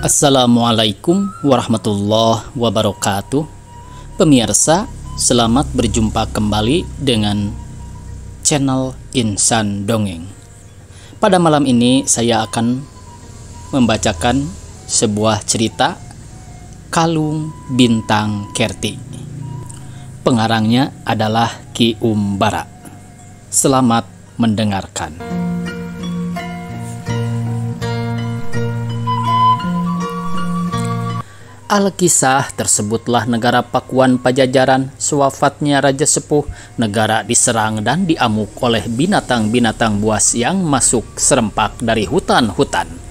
Assalamualaikum warahmatullahi wabarakatuh. Pemirsa, selamat berjumpa kembali dengan channel Insan Dongeng. Pada malam ini saya akan membacakan sebuah cerita Kalung Bintang Kerti. Pengarangnya adalah Ki Umbara. Selamat mendengarkan. Alkisah tersebutlah negara Pakuan Pajajaran sewafatnya Raja Sepuh. Negara diserang dan diamuk oleh binatang-binatang buas yang masuk serempak dari hutan-hutan.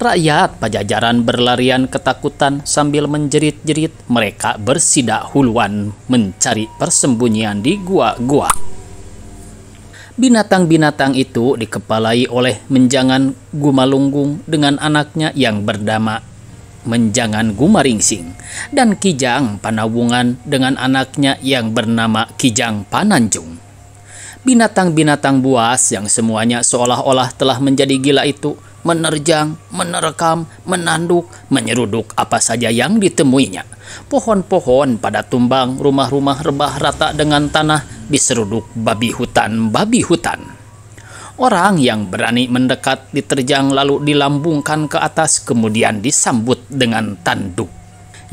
Rakyat Pajajaran berlarian ketakutan sambil menjerit-jerit. Mereka bersidak huluan mencari persembunyian di gua-gua. Binatang-binatang itu dikepalai oleh Menjangan Gumalunggung dengan anaknya yang bernama Menjangan Gumaringsing, dan Kijang Panawungan dengan anaknya yang bernama Kijang Pananjung. Binatang-binatang buas yang semuanya seolah-olah telah menjadi gila itu menerjang, menerkam, menanduk, menyeruduk apa saja yang ditemuinya. Pohon-pohon pada tumbang, rumah-rumah rebah rata dengan tanah, diseruduk babi hutan. Orang yang berani mendekat diterjang lalu dilambungkan ke atas, kemudian disambut dengan tanduk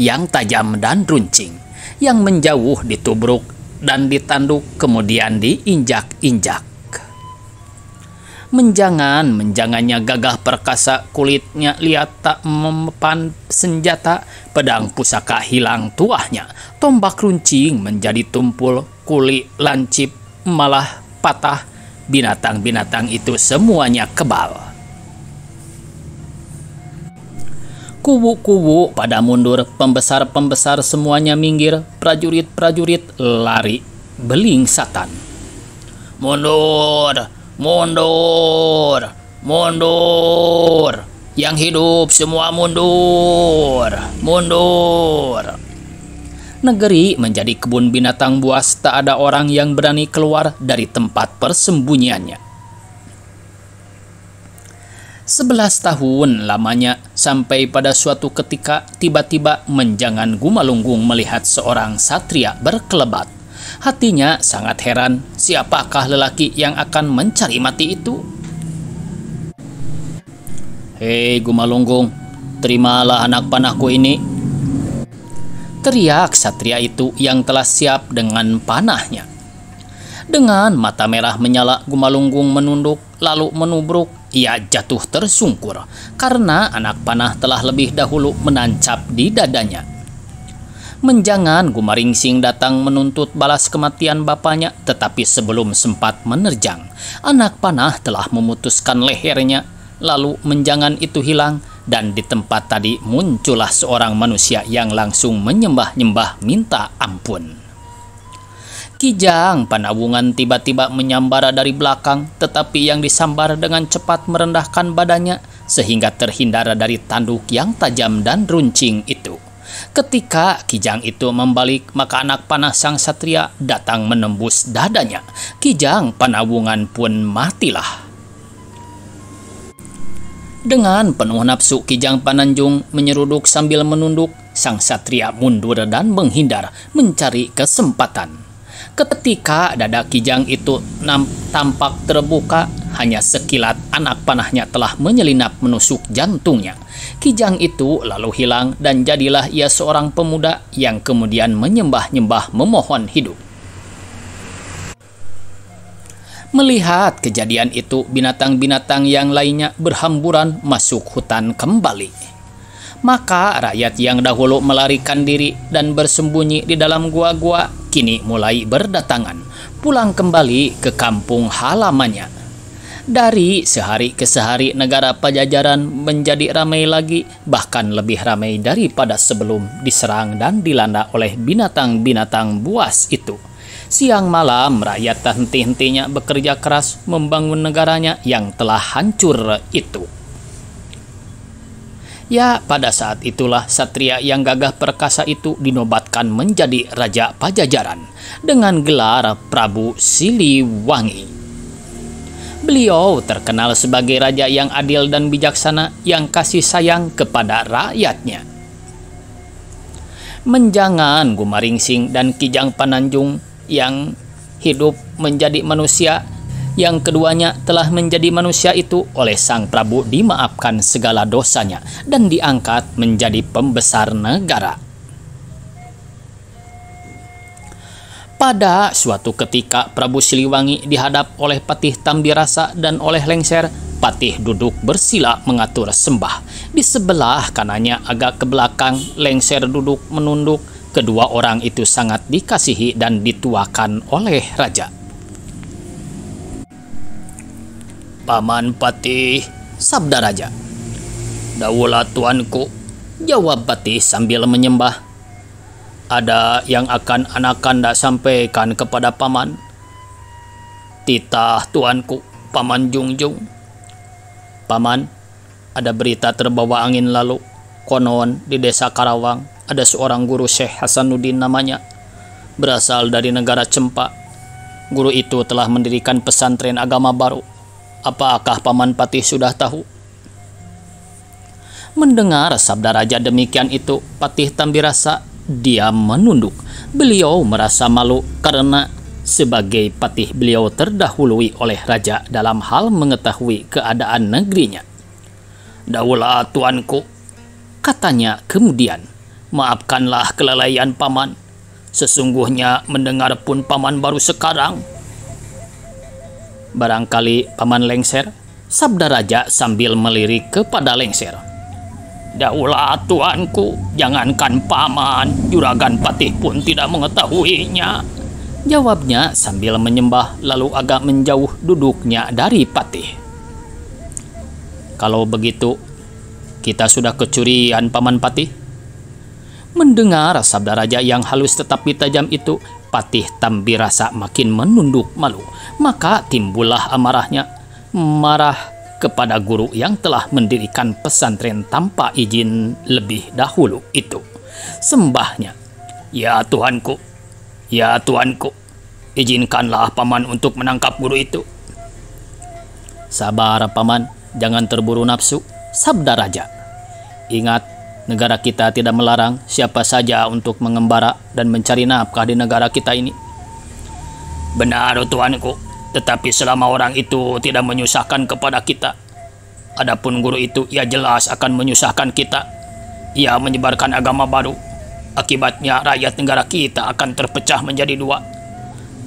yang tajam dan runcing. Yang menjauh ditubruk dan ditanduk, kemudian diinjak-injak. Menjangannya gagah perkasa, kulitnya liat tak memepan senjata, pedang pusaka hilang tuahnya, tombak runcing menjadi tumpul, kulit lancip malah patah. Binatang-binatang itu semuanya kebal. Kubu-kubu pada mundur, pembesar-pembesar semuanya minggir, prajurit-prajurit lari belingsatan. Mundur, mundur, mundur. Yang hidup semua mundur, mundur. Negeri menjadi kebun binatang buas, tak ada orang yang berani keluar dari tempat persembunyiannya. 11 tahun lamanya, sampai pada suatu ketika tiba-tiba Menjangan Gumalunggung melihat seorang satria berkelebat. Hatinya sangat heran, siapakah lelaki yang akan mencari mati itu? Hei Gumalunggung, terimalah anak panahku ini, teriak satria itu yang telah siap dengan panahnya. Dengan mata merah menyala, Gumalunggung menunduk lalu menubruk. Ia jatuh tersungkur karena anak panah telah lebih dahulu menancap di dadanya. Menjangan Gumaringsing datang menuntut balas kematian bapaknya, tetapi sebelum sempat menerjang, anak panah telah memutuskan lehernya. Lalu Menjangan itu hilang, dan di tempat tadi muncullah seorang manusia yang langsung menyembah-nyembah minta ampun. Kijang Panawungan tiba-tiba menyambara dari belakang, tetapi yang disambar dengan cepat merendahkan badannya sehingga terhindar dari tanduk yang tajam dan runcing itu. Ketika Kijang itu membalik, maka anak panah sang satria datang menembus dadanya. Kijang Panawungan pun matilah. Dengan penuh nafsu, Kijang Pananjung menyeruduk sambil menunduk. Sang satria mundur dan menghindar, mencari kesempatan. Ketika dada Kijang itu tampak terbuka, hanya sekilat anak panahnya telah menyelinap menusuk jantungnya. Kijang itu lalu hilang, dan jadilah ia seorang pemuda yang kemudian menyembah-nyembah memohon hidup. Melihat kejadian itu, binatang-binatang yang lainnya berhamburan masuk hutan kembali. Maka rakyat yang dahulu melarikan diri dan bersembunyi di dalam gua-gua kini mulai berdatangan, pulang kembali ke kampung halamannya. Dari sehari ke sehari negara Pajajaran menjadi ramai lagi, bahkan lebih ramai daripada sebelum diserang dan dilanda oleh binatang-binatang buas itu. Siang malam rakyat tak henti-hentinya bekerja keras membangun negaranya yang telah hancur itu. Ya, pada saat itulah satria yang gagah perkasa itu dinobatkan menjadi Raja Pajajaran dengan gelar Prabu Siliwangi. Beliau terkenal sebagai raja yang adil dan bijaksana yang kasih sayang kepada rakyatnya. Menjangan Gumaringsing dan Kijang Pananjung yang hidup menjadi manusia, yang keduanya telah menjadi manusia itu oleh Sang Prabu dimaafkan segala dosanya dan diangkat menjadi pembesar negara. Pada suatu ketika Prabu Siliwangi dihadap oleh Patih Tambirasa dan oleh Lengser. Patih duduk bersila mengatur sembah. Di sebelah kanannya agak ke belakang Lengser duduk menunduk. Kedua orang itu sangat dikasihi dan dituakan oleh raja. "Paman Patih," sabda raja. "Daulah tuanku," jawab Patih sambil menyembah. "Ada yang akan anak kanda sampaikan kepada paman." "Titah tuanku, Paman Jungjung." "Paman, ada berita terbawa angin lalu. Konon di desa Karawang ada seorang guru Syekh Hasanuddin namanya. Berasal dari negara Cempa. Guru itu telah mendirikan pesantren agama baru. Apakah Paman Patih sudah tahu?" Mendengar sabda raja demikian itu, Patih Tambirasa diam menunduk. Beliau merasa malu karena sebagai patih beliau terdahului oleh raja dalam hal mengetahui keadaan negerinya. "Daulah tuanku," katanya kemudian, "maafkanlah kelalaian paman. Sesungguhnya mendengar pun paman baru sekarang." "Barangkali Paman Lengser," sabda raja sambil melirik kepada Lengser. "Daulah tuanku, jangankan paman, Juragan Patih pun tidak mengetahuinya," jawabnya sambil menyembah lalu agak menjauh duduknya dari Patih. "Kalau begitu, kita sudah kecurian Paman Patih." Mendengar sabda raja yang halus tetapi tajam itu, Patih Tambirasa makin menunduk malu. Maka timbullah amarahnya, marah kepada guru yang telah mendirikan pesantren tanpa izin lebih dahulu itu. Sembahnya, ya tuanku, izinkanlah paman untuk menangkap guru itu." "Sabar paman, jangan terburu nafsu," sabda raja. "Ingat, negara kita tidak melarang siapa saja untuk mengembara dan mencari nafkah di negara kita ini." "Benar tuanku, tetapi selama orang itu tidak menyusahkan kepada kita. Adapun guru itu, ia jelas akan menyusahkan kita. Ia menyebarkan agama baru. Akibatnya rakyat negara kita akan terpecah menjadi dua,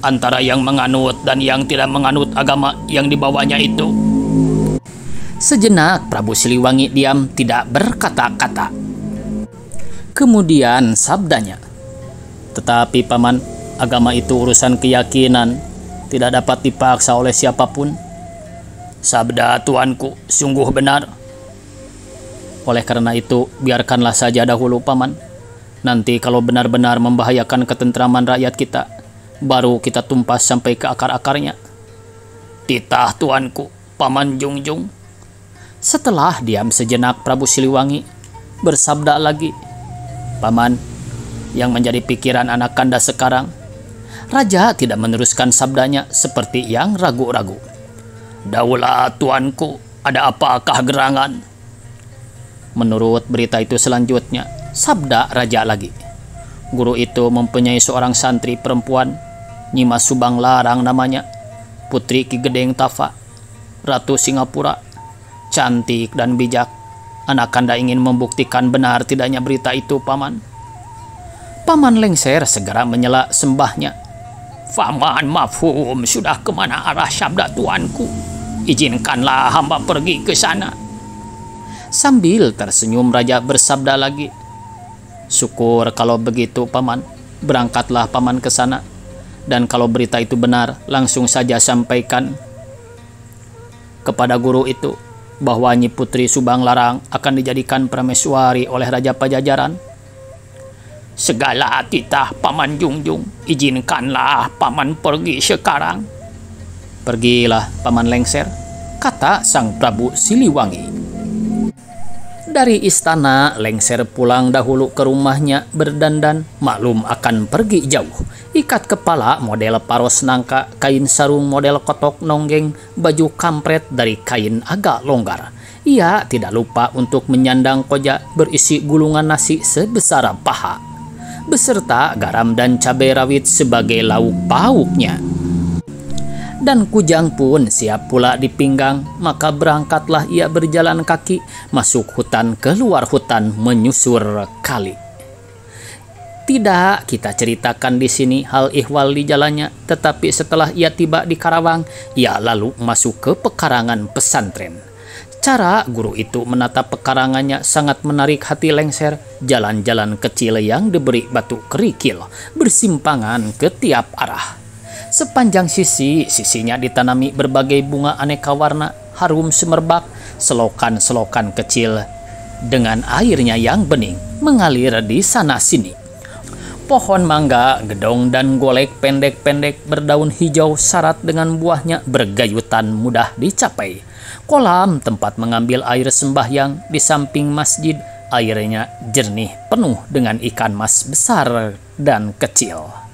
antara yang menganut dan yang tidak menganut agama yang dibawanya itu." Sejenak Prabu Siliwangi diam tidak berkata-kata. Kemudian sabdanya, "Tetapi paman, agama itu urusan keyakinan, tidak dapat dipaksa oleh siapapun." "Sabda tuanku sungguh benar." "Oleh karena itu, biarkanlah saja dahulu paman. Nanti kalau benar-benar membahayakan ketentraman rakyat kita, baru kita tumpas sampai ke akar-akarnya." "Titah tuanku, Paman Jungjung." Setelah diam sejenak, Prabu Siliwangi bersabda lagi, "Paman, yang menjadi pikiran anak kanda sekarang." Raja tidak meneruskan sabdanya seperti yang ragu-ragu. "Daulah tuanku, ada apakah gerangan?" Menurut berita itu selanjutnya, sabda raja lagi, "Guru itu mempunyai seorang santri perempuan, Nyimas Subang Larang namanya, putri Ki Gedeng Tafa, Ratu Singapura, cantik dan bijak. Anak kanda ingin membuktikan benar tidaknya berita itu, paman." Paman Lengser segera menyela sembahnya. "Paman mafhum, sudah kemana arah sabda tuanku? Izinkanlah hamba pergi ke sana." Sambil tersenyum raja bersabda lagi, "Syukur kalau begitu paman. Berangkatlah paman ke sana. Dan kalau berita itu benar, langsung saja sampaikan kepada guru itu bahwa Nyi Putri Subang Larang akan dijadikan prameswari oleh Raja Pajajaran." "Segala titah Paman Jungjung, izinkanlah paman pergi sekarang." "Pergilah Paman Lengser," kata Sang Prabu Siliwangi. Dari istana, Lengser pulang dahulu ke rumahnya berdandan, maklum akan pergi jauh. Ikat kepala model paros nangka, kain sarung model kotok nonggeng, baju kampret dari kain agak longgar. Ia tidak lupa untuk menyandang koja berisi gulungan nasi sebesar paha, beserta garam dan cabai rawit sebagai lauk pauknya. Dan kujang pun siap pula di pinggang, maka berangkatlah ia berjalan kaki, masuk hutan keluar hutan menyusur kali. Tidak kita ceritakan di sini hal ihwal di jalannya, tetapi setelah ia tiba di Karawang, ia lalu masuk ke pekarangan pesantren. Cara guru itu menatap pekarangannya sangat menarik hati Lengser. Jalan-jalan kecil yang diberi batu kerikil bersimpangan ke tiap arah. Sepanjang sisinya ditanami berbagai bunga aneka warna, harum semerbak, selokan-selokan kecil dengan airnya yang bening mengalir di sana-sini. Pohon mangga, gedong, dan golek pendek-pendek berdaun hijau syarat dengan buahnya bergayutan mudah dicapai. Kolam tempat mengambil air sembahyang di samping masjid, airnya jernih penuh dengan ikan mas besar dan kecil.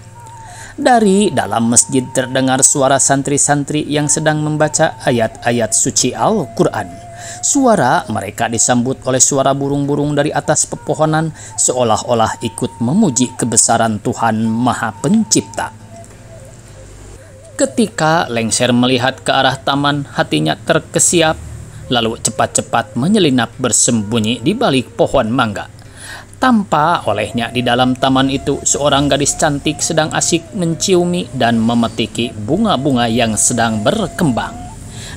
Dari dalam masjid terdengar suara santri-santri yang sedang membaca ayat-ayat suci Al-Quran. Suara mereka disambut oleh suara burung-burung dari atas pepohonan, seolah-olah ikut memuji kebesaran Tuhan Maha Pencipta. Ketika Lengser melihat ke arah taman, hatinya terkesiap, lalu cepat-cepat menyelinap bersembunyi di balik pohon mangga. Tampak olehnya di dalam taman itu seorang gadis cantik sedang asyik menciumi dan memetiki bunga-bunga yang sedang berkembang.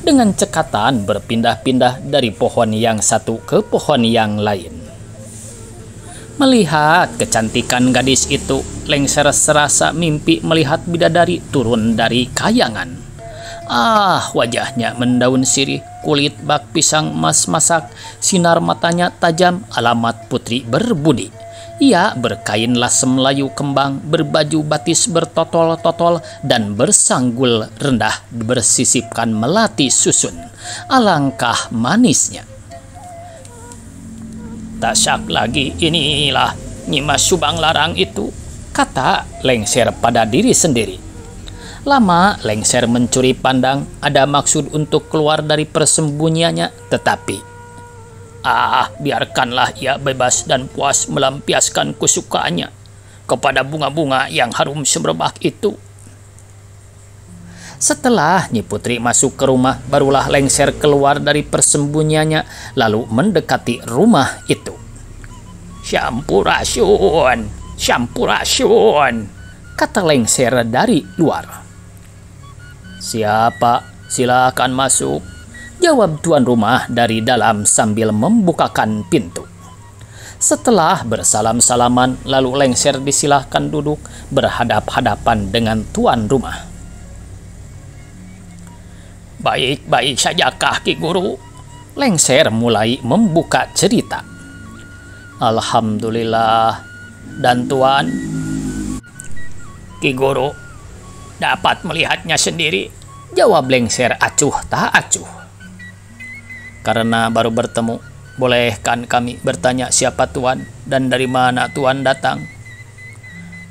Dengan cekatan berpindah-pindah dari pohon yang satu ke pohon yang lain. Melihat kecantikan gadis itu, Lengser serasa mimpi melihat bidadari turun dari kayangan. Wajahnya mendaun sirih, kulit bak pisang emas masak, sinar matanya tajam, alamat putri berbudi. Ia berkain lasem layu kembang, berbaju batis bertotol-totol, dan bersanggul rendah bersisipkan melati susun. Alangkah manisnya. Tak syak lagi, inilah Nyimas Subang Larang itu, kata Lengser pada diri sendiri. Lama Lengser mencuri pandang, ada maksud untuk keluar dari persembunyiannya, tetapi biarkanlah ia bebas dan puas melampiaskan kesukaannya kepada bunga-bunga yang harum semerbak itu. Setelah Nyi Putri masuk ke rumah, barulah Lengser keluar dari persembunyiannya, lalu mendekati rumah itu. Sampurasun, kata Lengser dari luar. Siapa? Silakan masuk, jawab tuan rumah dari dalam sambil membukakan pintu. Setelah bersalam-salaman, lalu Lengser disilahkan duduk berhadap-hadapan dengan tuan rumah. Baik-baik sajakah Ki Guru? Lengser mulai membuka cerita. Alhamdulillah. Dan tuan? Ki Guru dapat melihatnya sendiri, jawab Lengser acuh tak acuh. Karena baru bertemu, bolehkan kami bertanya siapa tuan dan dari mana tuan datang?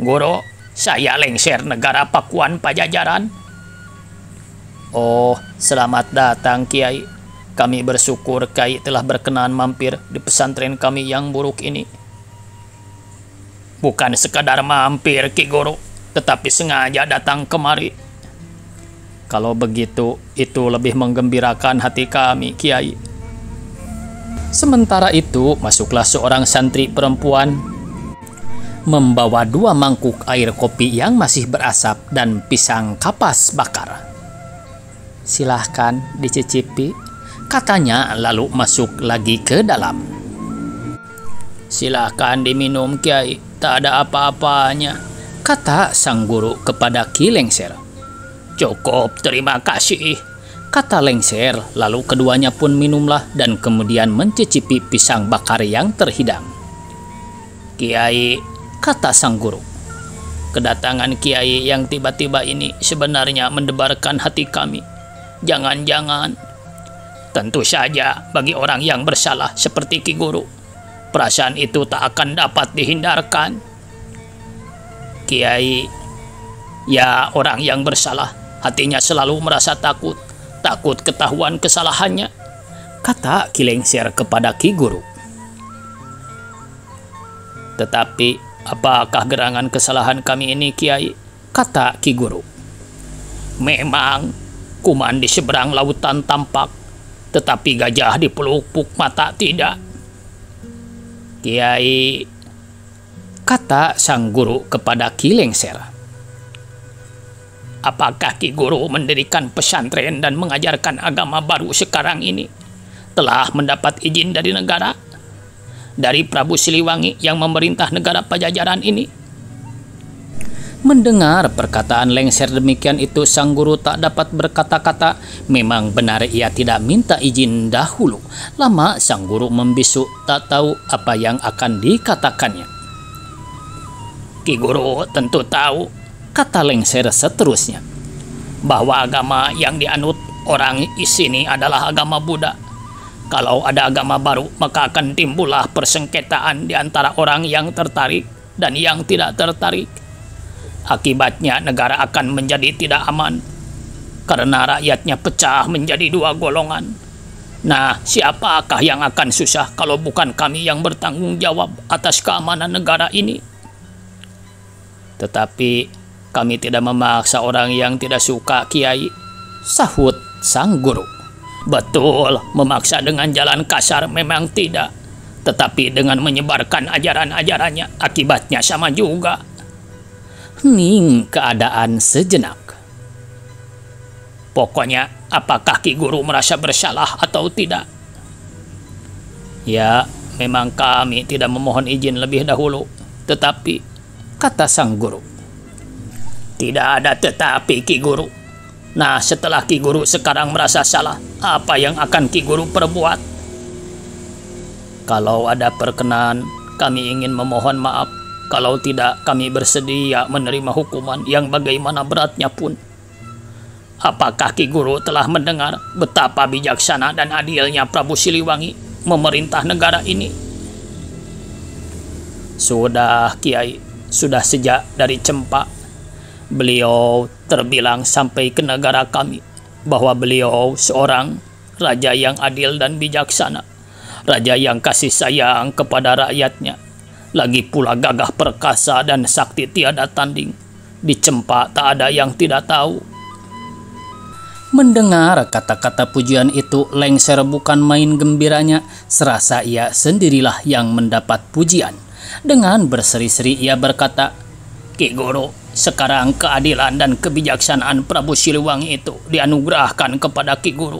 Guru, saya Lengser negara Pakuan Pajajaran. Oh, selamat datang Kiai. Kami bersyukur Kiai telah berkenan mampir di pesantren kami yang buruk ini. Bukan sekadar mampir Ki Guru, tetapi sengaja datang kemari. Kalau begitu, itu lebih menggembirakan hati kami, Kiai. Sementara itu, masuklah seorang santri perempuan membawa 2 mangkuk air kopi yang masih berasap dan pisang kapas bakar. Silahkan dicicipi, katanya lalu masuk lagi ke dalam. Silahkan diminum, Kiai, tak ada apa-apanya, kata sang guru kepada Ki Lengser. Cukup, terima kasih, kata Lengser. Lalu keduanya pun minumlah dan kemudian mencicipi pisang bakar yang terhidang. Kiai, kata sang guru, kedatangan Kiai yang tiba-tiba ini sebenarnya mendebarkan hati kami. Jangan-jangan Tentu saja bagi orang yang bersalah seperti Ki Guru, perasaan itu tak akan dapat dihindarkan. Kiai, ya orang yang bersalah hatinya selalu merasa takut ketahuan kesalahannya, kata Ki Lengser kepada Ki Guru. Tetapi apakah gerangan kesalahan kami ini, Kiai? Kata Ki Guru. Memang kuman di seberang lautan tampak, tetapi gajah di pelupuk mata tidak. Kiai, kata sang guru kepada Ki Lengser. Apakah Ki Guru mendirikan pesantren dan mengajarkan agama baru sekarang ini telah mendapat izin dari negara? Dari Prabu Siliwangi yang memerintah negara Pajajaran ini? Mendengar perkataan Lengser demikian itu, sang guru tak dapat berkata-kata. Memang benar ia tidak minta izin dahulu. Lama sang guru membisu, tak tahu apa yang akan dikatakannya. Ki Guru tentu tahu, kata Lengser seterusnya, bahwa agama yang dianut orang di sini adalah agama Buddha. Kalau ada agama baru, maka akan timbullah persengketaan di antara orang yang tertarik dan yang tidak tertarik. Akibatnya negara akan menjadi tidak aman, karena rakyatnya pecah menjadi dua golongan. Nah, siapakah yang akan susah kalau bukan kami yang bertanggung jawab atas keamanan negara ini? Tetapi kami tidak memaksa orang yang tidak suka, Kiai, sahut sang guru. Betul, memaksa dengan jalan kasar memang tidak, tetapi dengan menyebarkan ajaran-ajarannya akibatnya sama juga. Hening keadaan sejenak. Pokoknya, apakah Ki Guru merasa bersalah atau tidak? Ya, memang kami tidak memohon izin lebih dahulu, tetapi, kata sang guru. Tidak ada tetapi, Ki Guru. Nah, setelah Ki Guru sekarang merasa salah, apa yang akan Ki Guru perbuat? Kalau ada perkenan, kami ingin memohon maaf. Kalau tidak, kami bersedia menerima hukuman yang bagaimana beratnya pun. Apakah Ki Guru telah mendengar betapa bijaksana dan adilnya Prabu Siliwangi memerintah negara ini? Sudah, Kiai. Sudah sejak dari Cempa. Beliau terbilang sampai ke negara kami bahwa beliau seorang raja yang adil dan bijaksana. Raja yang kasih sayang kepada rakyatnya. Lagi pula gagah perkasa dan sakti tiada tanding. Di Cempa tak ada yang tidak tahu. Mendengar kata-kata pujian itu, Lengser bukan main gembiranya. Serasa ia sendirilah yang mendapat pujian. Dengan berseri-seri ia berkata, Ki Guru, sekarang keadilan dan kebijaksanaan Prabu Siliwangi itu dianugerahkan kepada Ki Guru.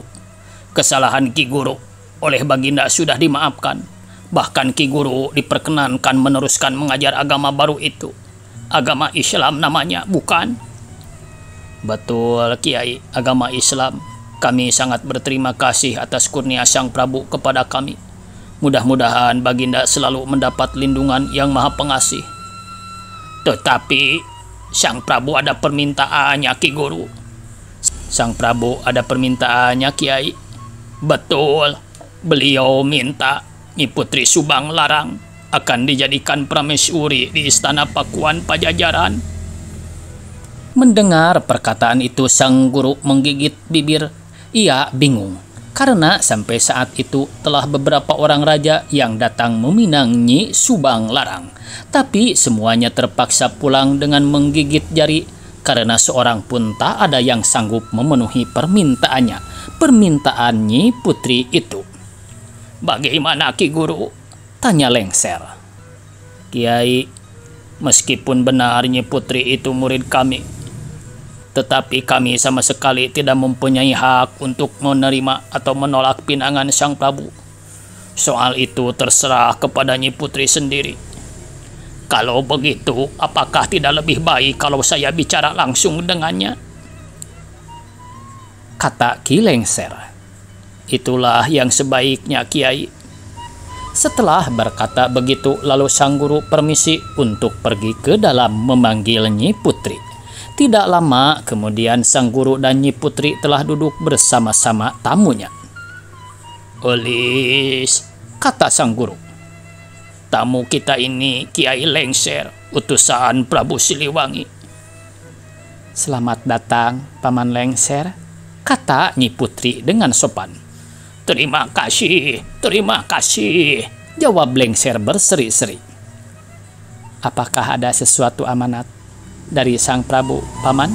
Kesalahan Ki Guru oleh Baginda sudah dimaafkan. Bahkan Ki Guru diperkenankan meneruskan mengajar agama baru itu. Agama Islam namanya, bukan? Betul, Kiai, agama Islam. Kami sangat berterima kasih atas kurnia Sang Prabu kepada kami. Mudah-mudahan Baginda selalu mendapat lindungan yang maha pengasih. Tetapi Sang Prabu ada permintaannya, Ki Guru. Sang Prabu ada permintaannya, Kiai. Betul, beliau minta Nyi Putri Subang Larang akan dijadikan prameswuri di Istana Pakuan Pajajaran. Mendengar perkataan itu, sang guru menggigit bibir. Ia bingung, karena sampai saat itu telah beberapa orang raja yang datang meminang Nyi Subang Larang. Tapi semuanya terpaksa pulang dengan menggigit jari, karena seorang pun tak ada yang sanggup memenuhi permintaannya. Permintaan Nyi Putri itu. Bagaimana, Ki Guru? Tanya Lengser. Kiai, meskipun benar Nyi Putri itu murid kami, tetapi kami sama sekali tidak mempunyai hak untuk menerima atau menolak pinangan Sang Prabu. Soal itu terserah kepada Nyi Putri sendiri. Kalau begitu, apakah tidak lebih baik kalau saya bicara langsung dengannya? Kata Ki Lengser. Itulah yang sebaiknya, Kiai. Setelah berkata begitu, lalu sang guru permisi untuk pergi ke dalam memanggil Nyi Putri. Tidak lama kemudian sang guru dan Nyi Putri telah duduk bersama-sama tamunya. "Olis," kata sang guru. "Tamu kita ini Kiai Lengser, utusan Prabu Siliwangi." "Selamat datang, Paman Lengser," kata Nyi Putri dengan sopan. Terima kasih," jawab Lengser berseri-seri. "Apakah ada sesuatu amanat dari Sang Prabu, Paman?"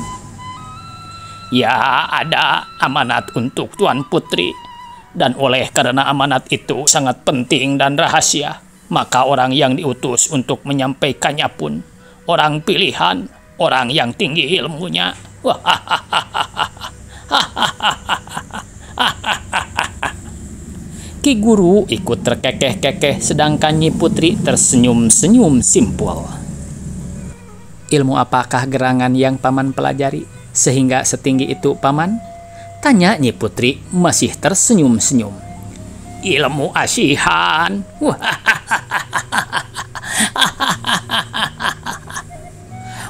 "Ya, ada amanat untuk Tuan Putri. Dan oleh karena amanat itu sangat penting dan rahasia, maka orang yang diutus untuk menyampaikannya pun orang pilihan, orang yang tinggi ilmunya." Ki Guru ikut terkekeh-kekeh sedangkan Nyi Putri tersenyum-senyum simpul. "Ilmu apakah gerangan yang Paman pelajari sehingga setinggi itu, Paman?" tanya Nyi Putri masih tersenyum-senyum. "Ilmu asihan."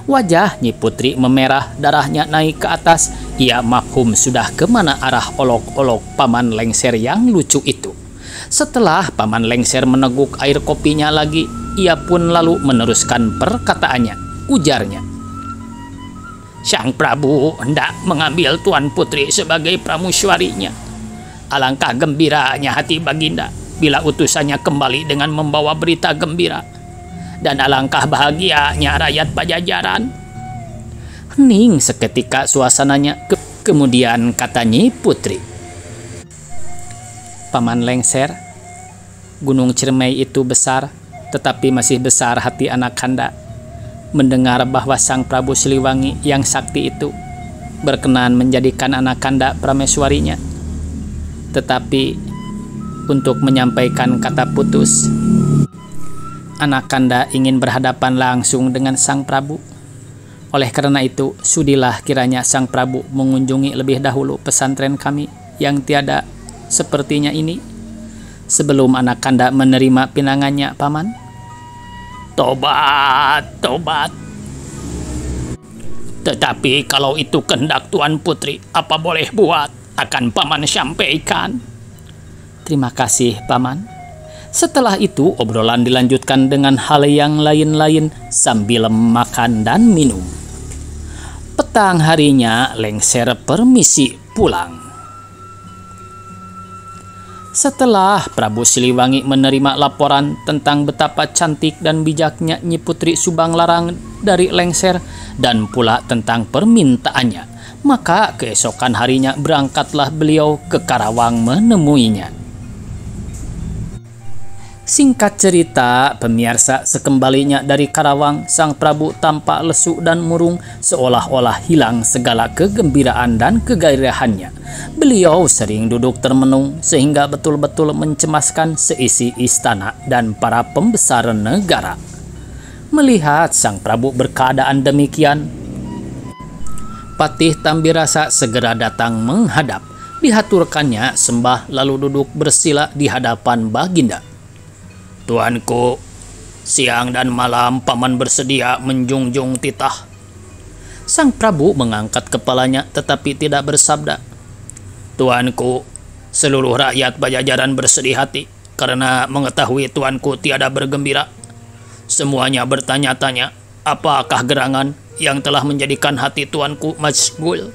Wajah Nyi Putri memerah, darahnya naik ke atas. Ia maklum sudah kemana arah olok-olok Paman Lengser yang lucu itu. Setelah Paman Lengser meneguk air kopinya lagi, ia pun lalu meneruskan perkataannya. Ujarnya, "Sang Prabu hendak mengambil Tuan Putri sebagai pramusyawarinya. Alangkah gembiranya hati Baginda bila utusannya kembali dengan membawa berita gembira. Dan alangkah bahagianya rakyat Pajajaran." Hening seketika suasananya. Kemudian kata Nyi Putri, "Paman Lengser, Gunung Ciremai itu besar, tetapi masih besar hati anak Kanda mendengar bahwa Sang Prabu Siliwangi yang sakti itu berkenan menjadikan anak Kanda prameswarinya. Tetapi untuk menyampaikan kata putus, anak Kanda ingin berhadapan langsung dengan Sang Prabu. Oleh karena itu, sudilah kiranya Sang Prabu mengunjungi lebih dahulu pesantren kami yang tiada sepertinya ini, sebelum anak Kanda menerima pinangannya, Paman." Tobat. Tetapi kalau itu kehendak Tuan Putri, apa boleh buat, akan Paman sampaikan." "Terima kasih, Paman." Setelah itu, obrolan dilanjutkan dengan hal yang lain-lain sambil makan dan minum. Petang harinya, Lengser permisi pulang. Setelah Prabu Siliwangi menerima laporan tentang betapa cantik dan bijaknya Nyi Putri Subang Larang dari Lengser dan pula tentang permintaannya, maka keesokan harinya berangkatlah beliau ke Karawang menemuinya. Singkat cerita, pemirsa, sekembalinya dari Karawang, Sang Prabu tampak lesu dan murung, seolah-olah hilang segala kegembiraan dan kegairahannya. Beliau sering duduk termenung sehingga betul-betul mencemaskan seisi istana dan para pembesar negara. Melihat Sang Prabu berkeadaan demikian, Patih Tambirasa segera datang menghadap. Dihaturkannya sembah lalu duduk bersila di hadapan Baginda. "Tuanku, siang dan malam Paman bersedia menjunjung titah." Sang Prabu mengangkat kepalanya tetapi tidak bersabda. "Tuanku, seluruh rakyat Pajajaran bersedih hati karena mengetahui Tuanku tiada bergembira. Semuanya bertanya-tanya, apakah gerangan yang telah menjadikan hati Tuanku masgul?"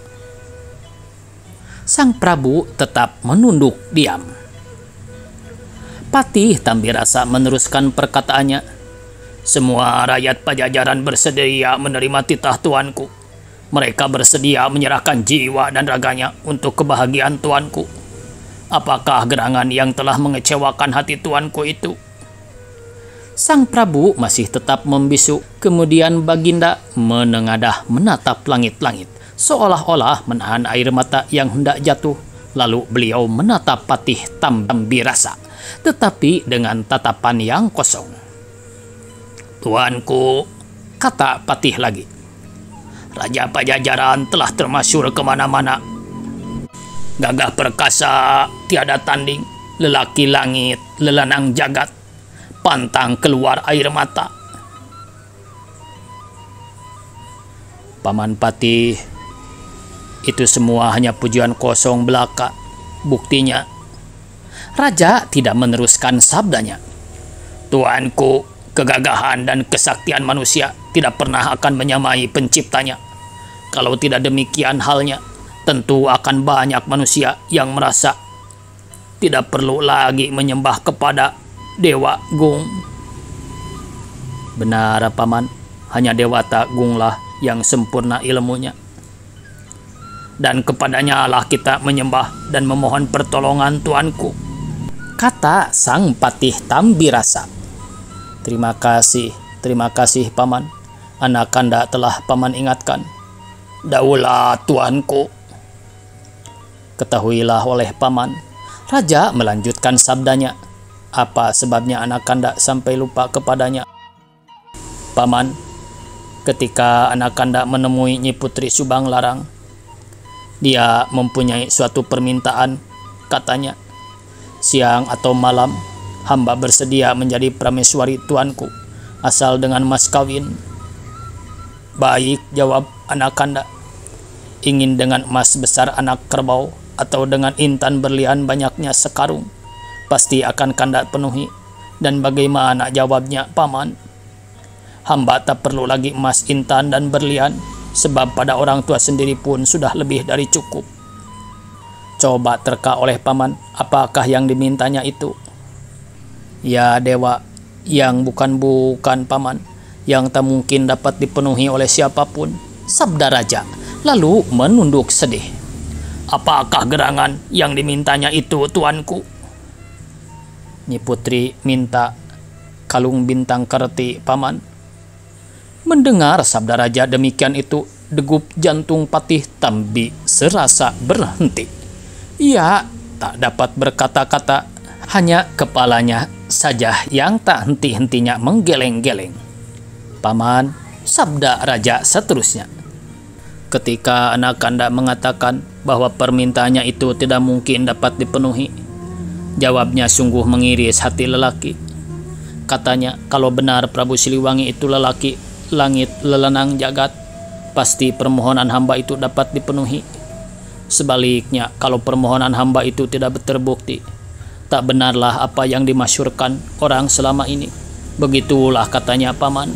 Sang Prabu tetap menunduk diam. Patih Tambirasa meneruskan perkataannya. "Semua rakyat Pajajaran bersedia menerima titah Tuanku. Mereka bersedia menyerahkan jiwa dan raganya untuk kebahagiaan Tuanku. Apakah gerangan yang telah mengecewakan hati Tuanku itu?" Sang Prabu masih tetap membisu. Kemudian Baginda menengadah menatap langit-langit, seolah-olah menahan air mata yang hendak jatuh. Lalu beliau menatap Patih Tambirasa, tetapi dengan tatapan yang kosong. "Tuanku," kata Patih lagi, "Raja Pajajaran telah termasyhur kemana-mana. Gagah perkasa, tiada tanding, lelaki langit, lelanang jagat, pantang keluar air mata." "Paman Patih, itu semua hanya pujian kosong belaka. Buktinya, Raja tidak meneruskan sabdanya. Tuanku, kegagahan dan kesaktian manusia tidak pernah akan menyamai penciptanya. Kalau tidak demikian halnya, tentu akan banyak manusia yang merasa tidak perlu lagi menyembah kepada Dewa Gung. Benar, Paman, hanya Dewata Gunglah yang sempurna ilmunya. Dan kepadanya lah kita menyembah dan memohon pertolongan, tuanku, kata sang Patih Tambirasa. Terima kasih Paman. Anakanda telah Paman ingatkan. Daulah, tuanku. Ketahuilah oleh Paman, Raja melanjutkan sabdanya. Apa sebabnya Anakanda sampai lupa kepadanya? Paman, ketika Anakanda menemui Nyi Putri Subang Larang, dia mempunyai suatu permintaan, katanya. Siang atau malam, hamba bersedia menjadi prameswari tuanku, asal dengan mas kawin. Baik, jawab Anakanda. Ingin dengan emas besar anak kerbau atau dengan intan berlian banyaknya sekarung, pasti akan Kanda penuhi. Dan bagaimana jawabnya, Paman? Hamba tak perlu lagi emas, intan, dan berlian, sebab pada orang tua sendiri pun sudah lebih dari cukup. Coba terka oleh Paman, apakah yang dimintanya itu? Ya dewa, yang bukan Paman, yang tak mungkin dapat dipenuhi oleh siapapun, sabda Raja, lalu menunduk sedih. Apakah gerangan yang dimintanya itu, tuanku? Nyi Putri minta kalung bintang kerti, Paman. Mendengar sabda Raja demikian itu, degup jantung Patih Tambi serasa berhenti. Ia tak dapat berkata-kata, hanya kepalanya saja yang tak henti-hentinya menggeleng-geleng. Paman, sabda Raja seterusnya. Ketika Anakanda mengatakan bahwa permintaannya itu tidak mungkin dapat dipenuhi, jawabnya sungguh mengiris hati lelaki. Katanya, kalau benar Prabu Siliwangi itu lelaki langit lelenang jagat, pasti permohonan hamba itu dapat dipenuhi. Sebaliknya, kalau permohonan hamba itu tidak terbukti, tak benarlah apa yang dimasyurkan orang selama ini. Begitulah katanya, Paman.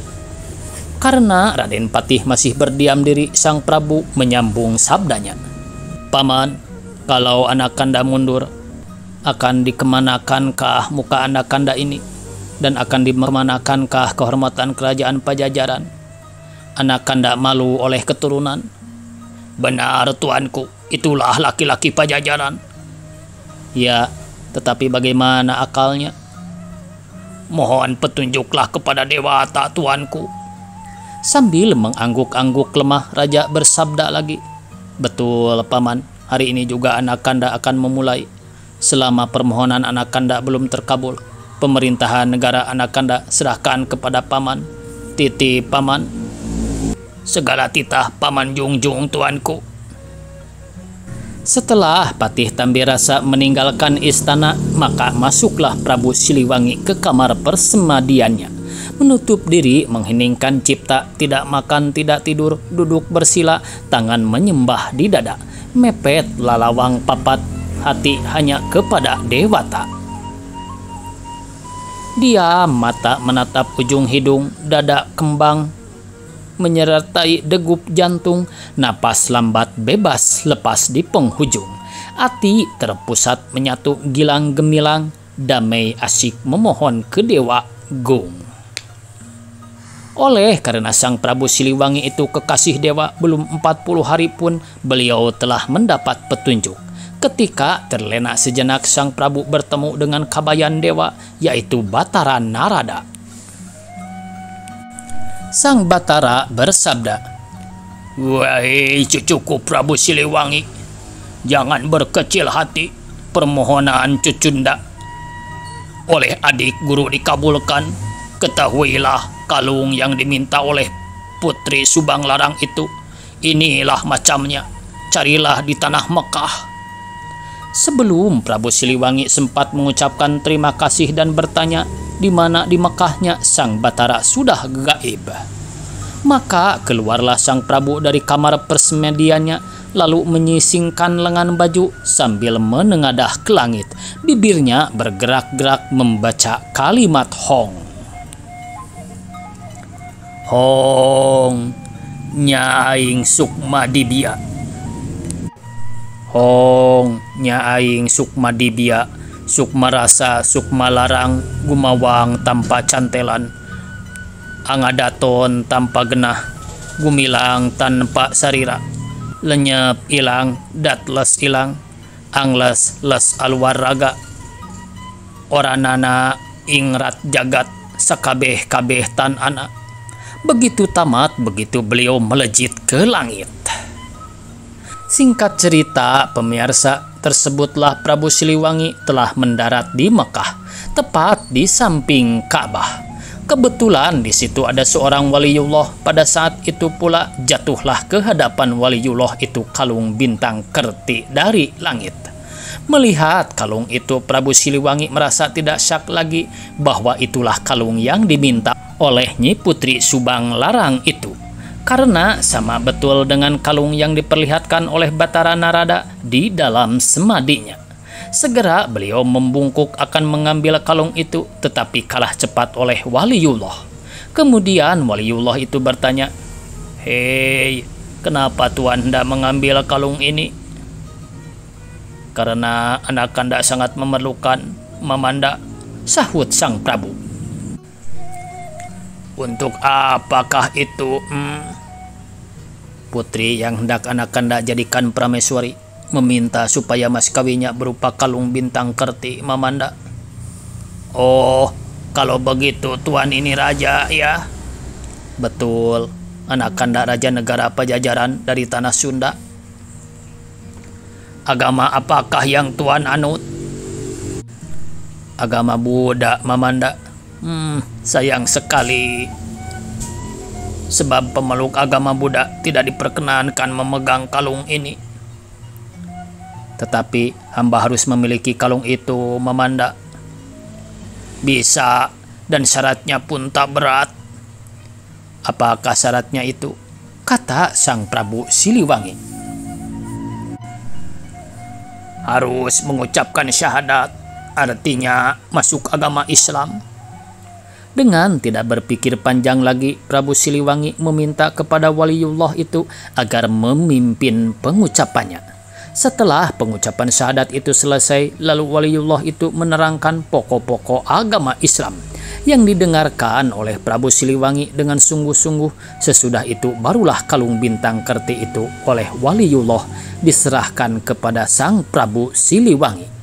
Karena Raden Patih masih berdiam diri, sang Prabu menyambung sabdanya. Paman, kalau Anakanda mundur, akan dikemanakankah muka Anakanda ini? Dan akan dimanankah kehormatan kerajaan Pajajaran? Anakanda malu oleh keturunan. Benar, tuanku, itulah laki-laki Pajajaran. Ya, tetapi bagaimana akalnya? Mohon petunjuklah kepada Dewata, tuanku. Sambil mengangguk-angguk lemah, Raja bersabda lagi. Betul, Paman, hari ini juga Anakanda akan memulai. Selama permohonan Anakanda belum terkabul, pemerintahan negara Anakanda serahkan kepada Paman. Titip, Paman. Segala titah Paman jungjung, tuanku. Setelah Patih Tambirasa meninggalkan istana, maka masuklah Prabu Siliwangi ke kamar persemadiannya. Menutup diri, mengheningkan cipta, tidak makan, tidak tidur, duduk bersila, tangan menyembah di dada, mepet lalawang papat, hati hanya kepada Dewata. Dia mata menatap ujung hidung, dada kembang, menyertai degup jantung, napas lambat bebas lepas di penghujung. Hati terpusat menyatu gilang gemilang, damai asyik memohon ke Dewa Gung. Oleh karena sang Prabu Siliwangi itu kekasih dewa, belum 40 hari pun beliau telah mendapat petunjuk. Ketika terlena sejenak, sang Prabu bertemu dengan kabayan dewa, yaitu Batara Narada. Sang Batara bersabda, "Wahai cucuku Prabu Siliwangi, jangan berkecil hati. Permohonan Cucunda oleh adik guru dikabulkan. Ketahuilah, kalung yang diminta oleh Putri Subang Larang itu, inilah macamnya. Carilah di tanah Mekah." Sebelum Prabu Siliwangi sempat mengucapkan terima kasih dan bertanya di mana di Mekahnya, sang Batara sudah gaib. Maka keluarlah sang Prabu dari kamar persemediannya, lalu menyisingkan lengan baju sambil menengadah ke langit. Bibirnya bergerak-gerak membaca kalimat Hong. Hong nyaing sukma dibia. Hong nyaing sukma dibia. Sukma rasa sukma larang gumawang tanpa cantelan. Angadaton tanpa genah, gumilang tanpa sarira. Lenyap ilang, datles ilang, angles les aluar raga. Oranana ingrat jagat, sakabeh-kabeh tan ana. Begitu tamat, begitu beliau melejit ke langit. Singkat cerita, pemirsa, tersebutlah Prabu Siliwangi telah mendarat di Mekah, tepat di samping Ka'bah. Kebetulan di situ ada seorang waliullah. Pada saat itu pula jatuhlah ke hadapan waliullah itu kalung bintang kerti dari langit. Melihat kalung itu, Prabu Siliwangi merasa tidak syak lagi bahwa itulah kalung yang diminta oleh Nyi Putri Subang Larang itu. Karena sama betul dengan kalung yang diperlihatkan oleh Batara Narada di dalam semadinya. Segera beliau membungkuk akan mengambil kalung itu, tetapi kalah cepat oleh waliullah. Kemudian waliullah itu bertanya, "Hei, kenapa Tuan hendak mengambil kalung ini?" "Karena anak kanda sangat memerlukan, Mamanda," sahut sang Prabu. "Untuk apakah itu?" "Putri yang hendak anak kanda jadikan prameswari meminta supaya mas kawinnya berupa kalung bintang kerti, Mamanda." "Oh, kalau begitu Tuan ini raja ya?" "Betul, anak kanda raja negara Pajajaran dari tanah Sunda." "Agama apakah yang Tuan anut?" "Agama Buddha, Mamanda." Sayang sekali, sebab pemeluk agama Buddha tidak diperkenankan memegang kalung ini." "Tetapi hamba harus memiliki kalung itu, Mamanda." "Bisa, dan syaratnya pun tak berat." "Apakah syaratnya itu?" kata sang Prabu Siliwangi. "Harus mengucapkan syahadat, artinya masuk agama Islam." Dengan tidak berpikir panjang lagi, Prabu Siliwangi meminta kepada waliullah itu agar memimpin pengucapannya. Setelah pengucapan syahadat itu selesai, lalu waliullah itu menerangkan pokok-pokok agama Islam yang didengarkan oleh Prabu Siliwangi dengan sungguh-sungguh. Sesudah itu barulah kalung bintang kerti itu oleh waliullah diserahkan kepada sang Prabu Siliwangi.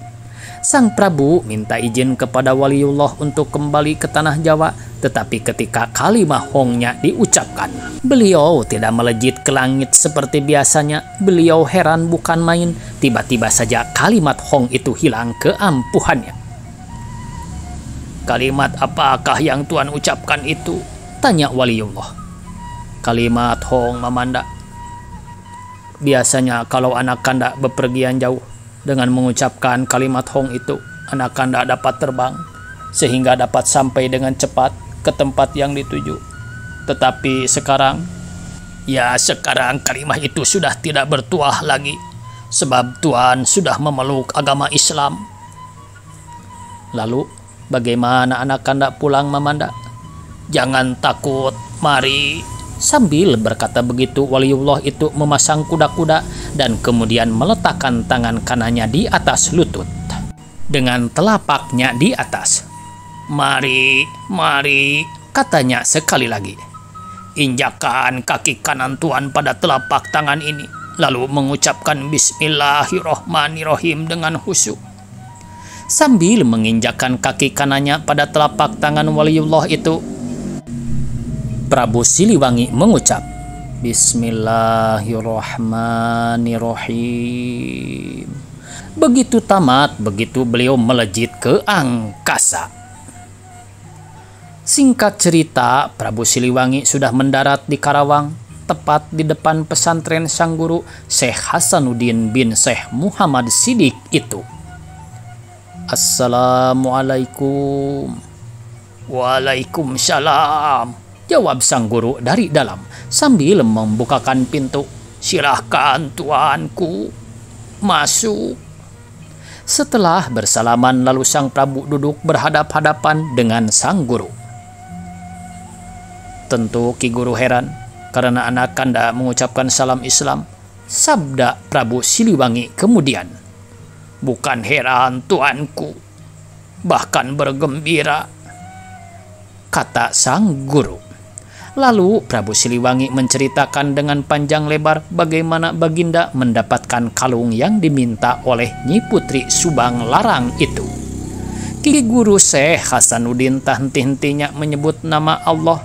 Sang Prabu minta izin kepada waliullah untuk kembali ke tanah Jawa, tetapi ketika kalimat Hongnya diucapkan, beliau tidak melejit ke langit seperti biasanya. Beliau heran bukan main, tiba-tiba saja kalimat Hong itu hilang keampuhannya. "Kalimat apakah yang Tuan ucapkan itu?" tanya waliullah. "Kalimat Hong, Mamanda. Biasanya kalau anak kanda bepergian jauh, dengan mengucapkan kalimat Hong itu, anak kanda dapat terbang sehingga dapat sampai dengan cepat ke tempat yang dituju. Tetapi sekarang, sekarang kalimat itu sudah tidak bertuah lagi, sebab Tuan sudah memeluk agama Islam." "Lalu bagaimana anak kanda pulang, Mamanda?" "Jangan takut, mari." Sambil berkata begitu, waliullah itu memasang kuda-kuda dan kemudian meletakkan tangan kanannya di atas lutut dengan telapaknya di atas. "Mari, mari," katanya sekali lagi. "Injakan kaki kanan Tuan pada telapak tangan ini, lalu mengucapkan Bismillahirrohmanirrohim dengan khusyuk." Sambil menginjakkan kaki kanannya pada telapak tangan waliullah itu, Prabu Siliwangi mengucap Bismillahirrohmanirrohim. Begitu tamat, begitu beliau melejit ke angkasa. Singkat cerita, Prabu Siliwangi sudah mendarat di Karawang, tepat di depan pesantren sang guru Syekh Hasanuddin bin Syekh Muhammad Siddiq itu. "Assalamualaikum." "Waalaikumsalam," jawab sang guru dari dalam sambil membukakan pintu. Silahkan tuanku, masuk. Setelah bersalaman lalu sang Prabu duduk berhadap-hadapan dengan sang guru. Tentu Ki Guru heran karena anak kanda mengucapkan salam Islam. Sabda Prabu Siliwangi kemudian, bukan heran tuanku, bahkan bergembira, kata sang guru. Lalu Prabu Siliwangi menceritakan dengan panjang lebar bagaimana Baginda mendapatkan kalung yang diminta oleh Nyi Putri Subang Larang itu. Ki Guru Syekh Hasanuddin tak henti-hentinya menyebut nama Allah.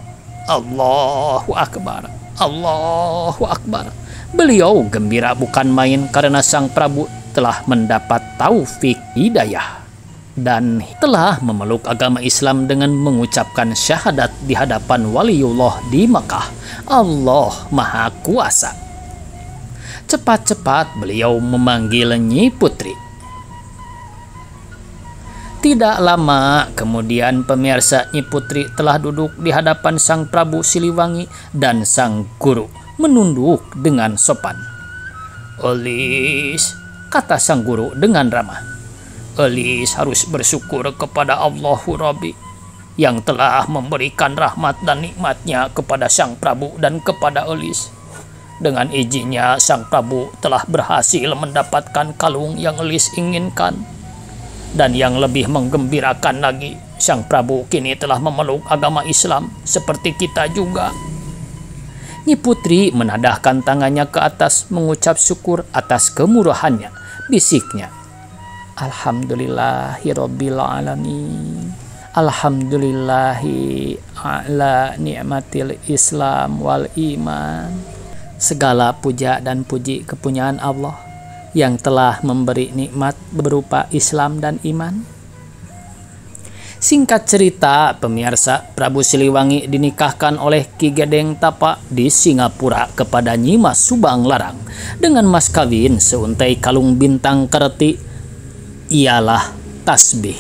Allahu Akbar, Allahu Akbar. Beliau gembira bukan main karena sang Prabu telah mendapat taufik hidayah dan telah memeluk agama Islam dengan mengucapkan syahadat di hadapan waliullah di Makkah. Allah Maha Kuasa. Cepat-cepat beliau memanggil Nyi Putri. Tidak lama kemudian pemirsa, Nyi Putri telah duduk di hadapan sang Prabu Siliwangi dan sang guru menunduk dengan sopan. Elis, kata sang guru dengan ramah. Elis harus bersyukur kepada Allahu Rabbi yang telah memberikan rahmat dan nikmatnya kepada sang Prabu dan kepada Elis. Dengan izinnya sang Prabu telah berhasil mendapatkan kalung yang Elis inginkan. Dan yang lebih menggembirakan lagi, sang Prabu kini telah memeluk agama Islam seperti kita juga. Nyi Putri menadahkan tangannya ke atas mengucap syukur atas kemurahannya. Bisiknya, Alhamdulillahirabbil alamin. Alhamdulillahi ala ni'matil Islam wal iman. Segala puja dan puji kepunyaan Allah yang telah memberi nikmat berupa Islam dan iman. Singkat cerita, pemirsa, Prabu Siliwangi dinikahkan oleh Ki Gedeng Tapa di Singapura kepada Nyi Mas Subang Larang dengan mas kawin seuntai kalung bintang kerti, ialah tasbih.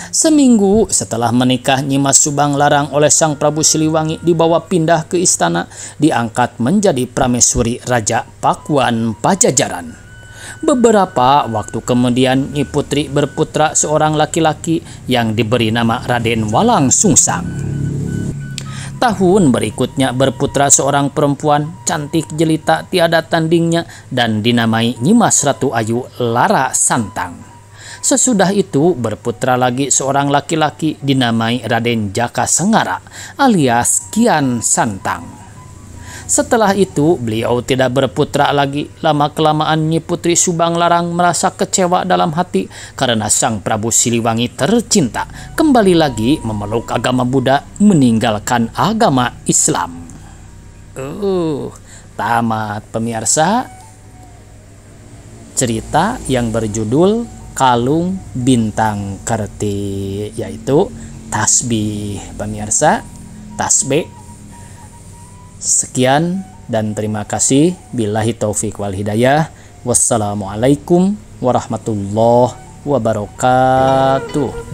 Seminggu setelah menikah, Nyi Mas Subang Larang oleh sang Prabu Siliwangi dibawa pindah ke istana, diangkat menjadi prameswuri Raja Pakuan Pajajaran. Beberapa waktu kemudian Nyi Putri berputra seorang laki-laki yang diberi nama Raden Walang Sungsang. Tahun berikutnya berputra seorang perempuan cantik jelita tiada tandingnya dan dinamai Nyi Mas Ratu Ayu Lara Santang. Sesudah itu berputra lagi seorang laki-laki dinamai Raden Jaka Sengara alias Kian Santang. Setelah itu beliau tidak berputra lagi. Lama-kelamaan Nyi Putri Subang Larang merasa kecewa dalam hati karena sang Prabu Siliwangi tercinta kembali lagi memeluk agama Buddha meninggalkan agama Islam. Tamat pemirsa cerita yang berjudul Kalung Bintang Kerti, yaitu tasbih pemirsa, tasbih. Sekian dan terima kasih. Billahi taufik wal hidayah. Wassalamualaikum warahmatullahi wabarakatuh.